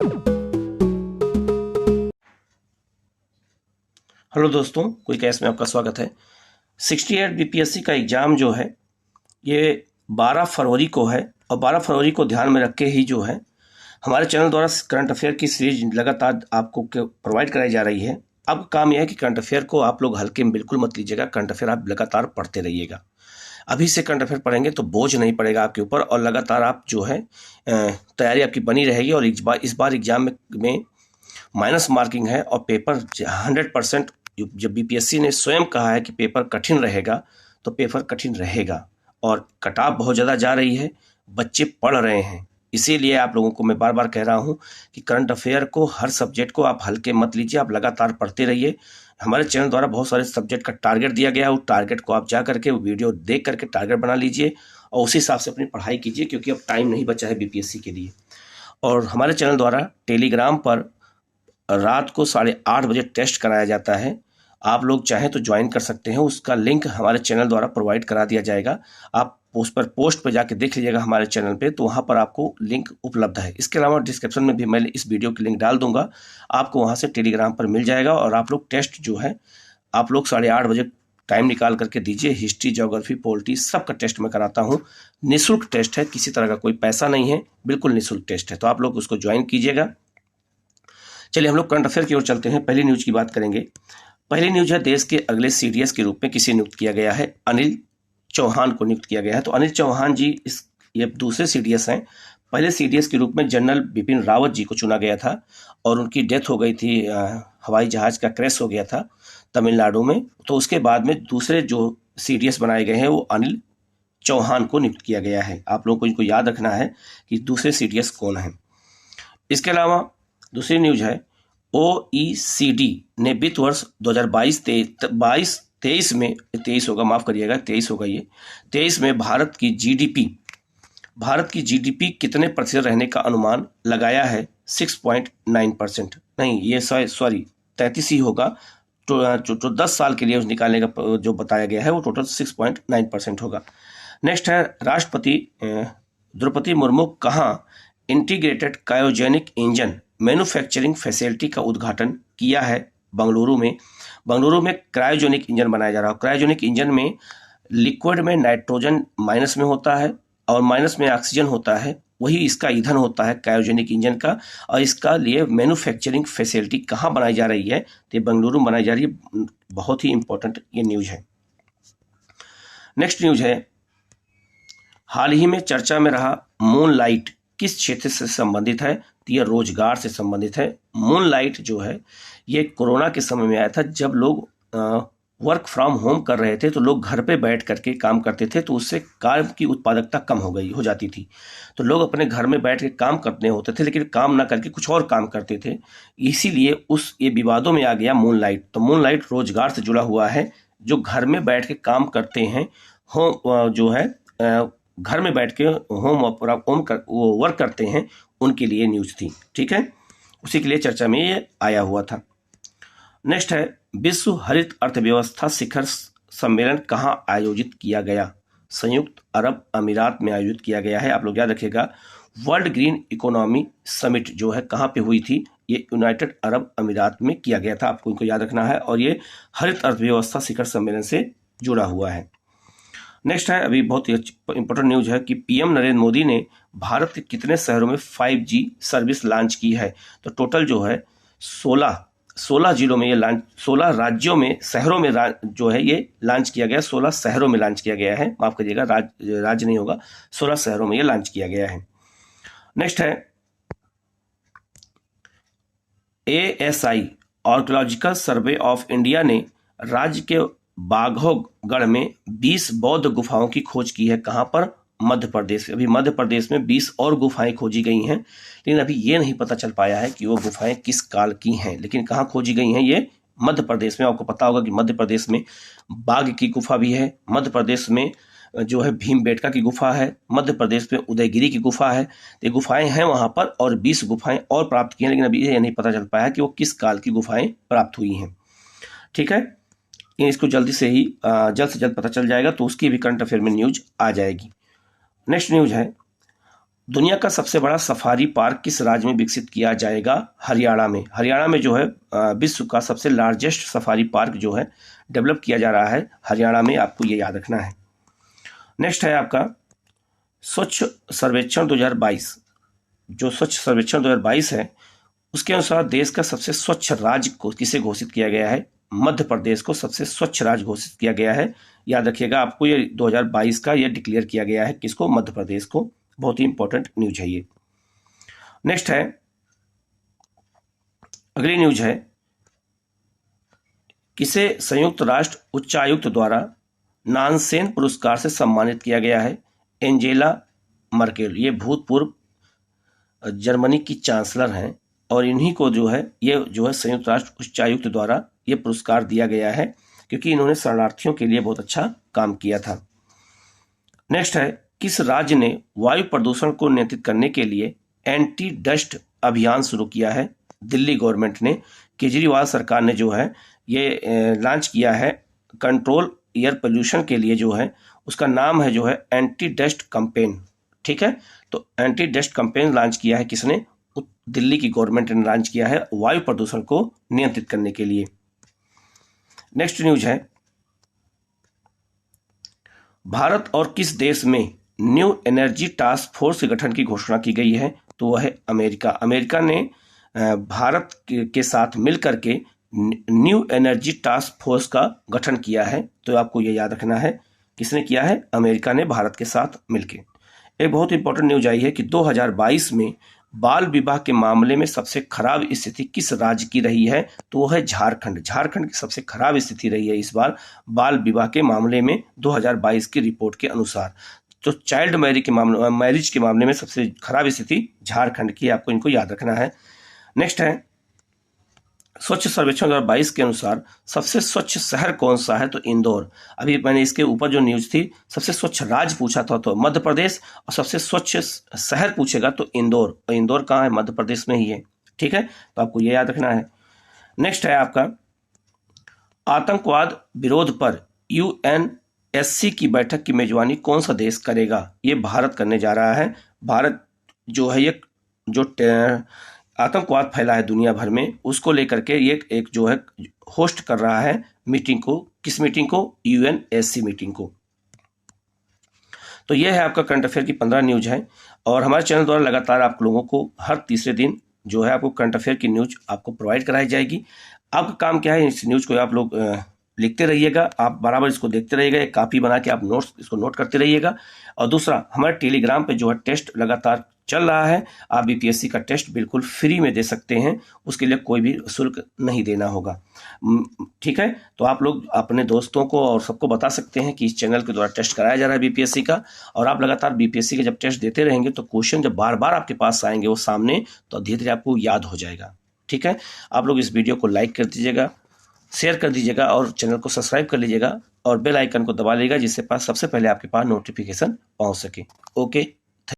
Hello दोस्तों, quick cash में आपका स्वागत है। 68 बीपीएससी का एग्ज़ाम जो है ये 12 फरवरी को है और 12 फरवरी को ध्यान में रख के ही जो है हमारे चैनल द्वारा करंट अफेयर की सीरीज लगातार आपको प्रोवाइड कराई जा रही है। अब काम यह है कि करंट अफेयर को आप लोग हल्के में बिल्कुल मत लीजिएगा। करंट अफेयर आप लगातार पढ़ते रहिएगा। अभी से करंट अफेयर पढ़ेंगे तो बोझ नहीं पड़ेगा आपके ऊपर और लगातार आप जो है तैयारी आपकी बनी रहेगी। और इस बार एग्जाम में माइनस मार्किंग है और पेपर 100%। जब बीपीएससी ने स्वयं कहा है कि पेपर कठिन रहेगा तो पेपर कठिन रहेगा और कट ऑफ बहुत ज़्यादा जा रही है, बच्चे पढ़ रहे हैं। इसीलिए आप लोगों को मैं बार बार कह रहा हूं कि करंट अफेयर को, हर सब्जेक्ट को आप हल्के मत लीजिए, आप लगातार पढ़ते रहिए। हमारे चैनल द्वारा बहुत सारे सब्जेक्ट का टारगेट दिया गया है, उस टारगेट को आप जा करके वीडियो देख करके टारगेट बना लीजिए और उसी हिसाब से अपनी पढ़ाई कीजिए, क्योंकि अब टाइम नहीं बचा है बीपीएससी के लिए। और हमारे चैनल द्वारा टेलीग्राम पर रात को 8:30 बजे टेस्ट कराया जाता है। आप लोग चाहें तो ज्वाइन कर सकते हैं, उसका लिंक हमारे चैनल द्वारा प्रोवाइड करा दिया जाएगा। आप पोस्ट पर जाके देख लीजिएगा हमारे चैनल पे, तो वहाँ पर आपको लिंक उपलब्ध है। इसके अलावा डिस्क्रिप्शन में भी मैं इस वीडियो की लिंक डाल दूंगा, आपको वहाँ से टेलीग्राम पर मिल जाएगा। और आप लोग टेस्ट जो है आप लोग 8:30 बजे टाइम निकाल करके दीजिए। हिस्ट्री, ज्योग्राफी, पॉलिटी सबका टेस्ट मैं कराता हूँ। निःशुल्क टेस्ट है, किसी तरह का कोई पैसा नहीं है, बिल्कुल निःशुल्क टेस्ट है, तो आप लोग उसको ज्वाइन कीजिएगा। चलिए हम लोग करंट अफेयर की ओर चलते हैं। पहली न्यूज की बात करेंगे। पहली न्यूज है, देश के अगले सीडीएस के रूप में किसे नियुक्त किया गया है? अनिल चौहान को नियुक्त किया गया है। तो अनिल चौहान जी ये दूसरे सीडीएस हैं। पहले सीडीएस के रूप में जनरल बिपिन रावत जी को चुना गया था और उनकी डेथ हो गई थी, हवाई जहाज का क्रैश हो गया था तमिलनाडु में। तो उसके बाद में दूसरे जो सीडीएस बनाए गए हैं वो अनिल चौहान को नियुक्त किया गया है। आप लोगों को इनको याद रखना है कि दूसरे सीडीएस कौन है। इसके अलावा दूसरी न्यूज है, ओईसीडी ने वित्त वर्ष 2022-23 में 23 होगा, माफ करिएगा 23 होगा, ये 23 में भारत की जीडीपी कितने प्रतिशत रहने का अनुमान लगाया है? 6.9%। नहीं, ये सॉरी 33 ही होगा। तो जो 10 साल के लिए निकालने का जो बताया गया है वो टोटल 6.9% होगा। नेक्स्ट है, राष्ट्रपति द्रौपदी मुर्मू कहाँ integrated cryogenic engine manufacturing facility का उद्घाटन किया है? बेंगलुरु में। बेंगलुरु में क्रायोजेनिक इंजन बनाया जा रहा है। क्रायोजेनिक इंजन में लिक्विड में नाइट्रोजन माइनस में होता है और माइनस में ऑक्सीजन होता है, वही इसका ईंधन होता है क्रायोजेनिक इंजन का। और इसका लिए मैन्युफैक्चरिंग फैसिलिटी कहाँ बनाई जा रही है? तो बेंगलुरु में बनाई जा रही है। बहुत ही इंपॉर्टेंट ये न्यूज है। नेक्स्ट न्यूज है, हाल ही में चर्चा में रहा मूनलाइट किस क्षेत्र से संबंधित है? तो यह रोजगार से संबंधित है। मूनलाइट जो है ये कोरोना के समय में आया था, जब लोग वर्क फ्रॉम होम कर रहे थे तो लोग घर पे बैठ करके काम करते थे, तो उससे काम की उत्पादकता कम हो जाती थी। तो लोग अपने घर में बैठ के काम करने होते थे, लेकिन काम ना करके कुछ और काम करते थे। इसीलिए ये विवादों में आ गया मूनलाइट। तो मूनलाइट रोजगार से जुड़ा हुआ है, जो घर में बैठ के काम करते हैं, होम जो है घर में बैठ के होम वर्क करते हैं, उनके लिए न्यूज थी। ठीक है, उसी के लिए चर्चा में ये आया हुआ था। नेक्स्ट है, विश्व हरित अर्थव्यवस्था शिखर सम्मेलन कहाँ आयोजित किया गया? संयुक्त अरब अमीरात में आयोजित किया गया है। आप लोग याद रखिएगा, वर्ल्ड ग्रीन इकोनॉमी समिट जो है कहाँ पे हुई थी? ये यूनाइटेड अरब अमीरात में किया गया था। आपको इनको याद रखना है। और ये हरित अर्थव्यवस्था शिखर सम्मेलन से जुड़ा हुआ है। नेक्स्ट है, अभी बहुत ही इंपॉर्टेंट न्यूज है कि पीएम नरेंद्र मोदी ने भारत के कितने शहरों में 5G सर्विस लॉन्च की है? तो टोटल जो है 16 जिलों में ये लॉन्च, 16 राज्यों में, शहरों में जो है ये लॉन्च किया गया। 16 शहरों में लॉन्च किया गया है, माफ करिएगा, राज्य नहीं होगा, 16 शहरों में ये लॉन्च किया गया है। नेक्स्ट है, ASI archaeological survey of India ने राज्य के बाघोगढ़ में 20 बौद्ध गुफाओं की खोज की है। कहाँ पर? मध्य प्रदेश। अभी मध्य प्रदेश में 20 और गुफाएं खोजी गई हैं, लेकिन अभी ये नहीं पता चल पाया है कि वो गुफाएं किस काल की हैं। लेकिन कहाँ खोजी गई हैं? ये मध्य प्रदेश में। आपको पता होगा कि मध्य प्रदेश में बाघ की गुफा भी है, मध्य प्रदेश में जो है भीमबेटका की गुफा है, मध्य प्रदेश में उदयगिरी की गुफा है। ये गुफाएं हैं वहां पर, और 20 गुफाएं और प्राप्त की हैं, लेकिन अभी ये नहीं पता चल पाया कि वो किस काल की गुफाएं प्राप्त हुई हैं। ठीक है, इसको जल्द से जल्द पता चल जाएगा, तो उसकी भी करंट अफेयर में न्यूज आ जाएगी। नेक्स्ट न्यूज है, दुनिया का सबसे बड़ा सफारी पार्क किस राज्य में विकसित किया जाएगा? हरियाणा में। हरियाणा में जो है विश्व का सबसे लार्जेस्ट सफारी पार्क जो है डेवलप किया जा रहा है हरियाणा में, आपको ये याद रखना है। नेक्स्ट है आपका स्वच्छ सर्वेक्षण 2022। जो स्वच्छ सर्वेक्षण 2022 है उसके अनुसार देश का सबसे स्वच्छ राज्य को किसे घोषित किया गया है? मध्य प्रदेश को सबसे स्वच्छ राज्य घोषित किया गया है। याद रखिएगा, आपको ये 2022 का ये डिक्लेयर किया गया है, किसको? मध्य प्रदेश को। बहुत ही इंपॉर्टेंट न्यूज है ये। नेक्स्ट है, अगली न्यूज है, किसे संयुक्त राष्ट्र उच्चायुक्त द्वारा नानसेन पुरस्कार से सम्मानित किया गया है? एंजेला मर्केल, ये भूतपूर्व जर्मनी की चांसलर हैं और इन्हीं को जो है संयुक्त राष्ट्र उच्चायुक्त द्वारा ये पुरस्कार दिया गया है क्योंकि इन्होंने शरणार्थियों के लिए बहुत अच्छा काम किया था। नेक्स्ट है, किस राज्य ने वायु प्रदूषण को नियंत्रित करने के लिए एंटी डस्ट अभियान शुरू किया है? दिल्ली गवर्नमेंट ने, केजरीवाल सरकार ने जो है ये लॉन्च किया है कंट्रोल एयर पोल्यूशन के लिए, जो है उसका नाम है जो है एंटी डस्ट कैंपेन। ठीक है, तो एंटी डस्ट कैंपेन लॉन्च किया है किसने? दिल्ली की गवर्नमेंट ने लॉन्च किया है वायु प्रदूषण को नियंत्रित करने के लिए। नेक्स्ट न्यूज है, भारत और किस देश में न्यू एनर्जी टास्क फोर्स के गठन की घोषणा की गई है? तो वह है अमेरिका। अमेरिका ने भारत के साथ मिलकर के न्यू एनर्जी टास्क फोर्स का गठन किया है। तो आपको यह याद रखना है, किसने किया है? अमेरिका ने भारत के साथ मिलकर। एक बहुत इंपॉर्टेंट न्यूज आई है कि 2022 में बाल विवाह के मामले में सबसे खराब स्थिति किस राज्य की रही है? तो वो है झारखंड। झारखंड की सबसे खराब स्थिति रही है इस बार बाल विवाह के मामले में 2022 की रिपोर्ट के अनुसार। तो चाइल्ड मैरिज के मामले में सबसे खराब स्थिति झारखंड की, आपको इनको याद रखना है। नेक्स्ट है, स्वच्छ सर्वेक्षण 2022 के अनुसार सबसे स्वच्छ शहर कौन सा है? तो इंदौर। अभी मैंने इसके ऊपर जो न्यूज थी, सबसे स्वच्छ राज्य पूछा था तो मध्य प्रदेश, और सबसे स्वच्छ शहर पूछेगा तो इंदौर। और इंदौर कहाँ है? मध्य प्रदेश में ही है। ठीक है, तो आपको ये याद रखना है। नेक्स्ट है आपका, आतंकवाद विरोध पर UNSC की बैठक की मेजबानी कौन सा देश करेगा? ये भारत करने जा रहा है। भारत जो है ये जो आतंकवाद फैला है दुनिया भर में, उसको लेकर के ये एक जो है होस्ट कर रहा है मीटिंग को। किस मीटिंग को? UNSC मीटिंग को। तो ये है आपका करंट अफेयर की 15 न्यूज है और हमारे चैनल द्वारा लगातार आप लोगों को हर तीसरे दिन जो है आपको करंट अफेयर की न्यूज आपको प्रोवाइड कराई जाएगी। आपका काम क्या है? इस न्यूज को आप लोग लिखते रहिएगा, आप बराबर इसको देखते रहिएगा, एक कॉपी बना के आप इसको नोट करते रहिएगा। और दूसरा, हमारे टेलीग्राम पे जो है टेस्ट लगातार चल रहा है। आप BPSC का टेस्ट बिल्कुल फ्री में दे सकते हैं, उसके लिए कोई भी शुल्क नहीं देना होगा। ठीक है, तो आप लोग अपने दोस्तों को और सबको बता सकते हैं कि इस चैनल के द्वारा टेस्ट कराया जा रहा है BPSC का। और आप लगातार BPSC के जब टेस्ट देते रहेंगे तो क्वेश्चन जब बार बार आपके पास आएंगे वो सामने, तो धीरे धीरे आपको याद हो जाएगा। ठीक है, आप लोग इस वीडियो को लाइक कर दीजिएगा, शेयर कर दीजिएगा और चैनल को सब्सक्राइब कर लीजिएगा और बेल आइकन को दबा लीजिएगा, जिससे पास सबसे पहले आपके पास नोटिफिकेशन पहुंच सके। ओके।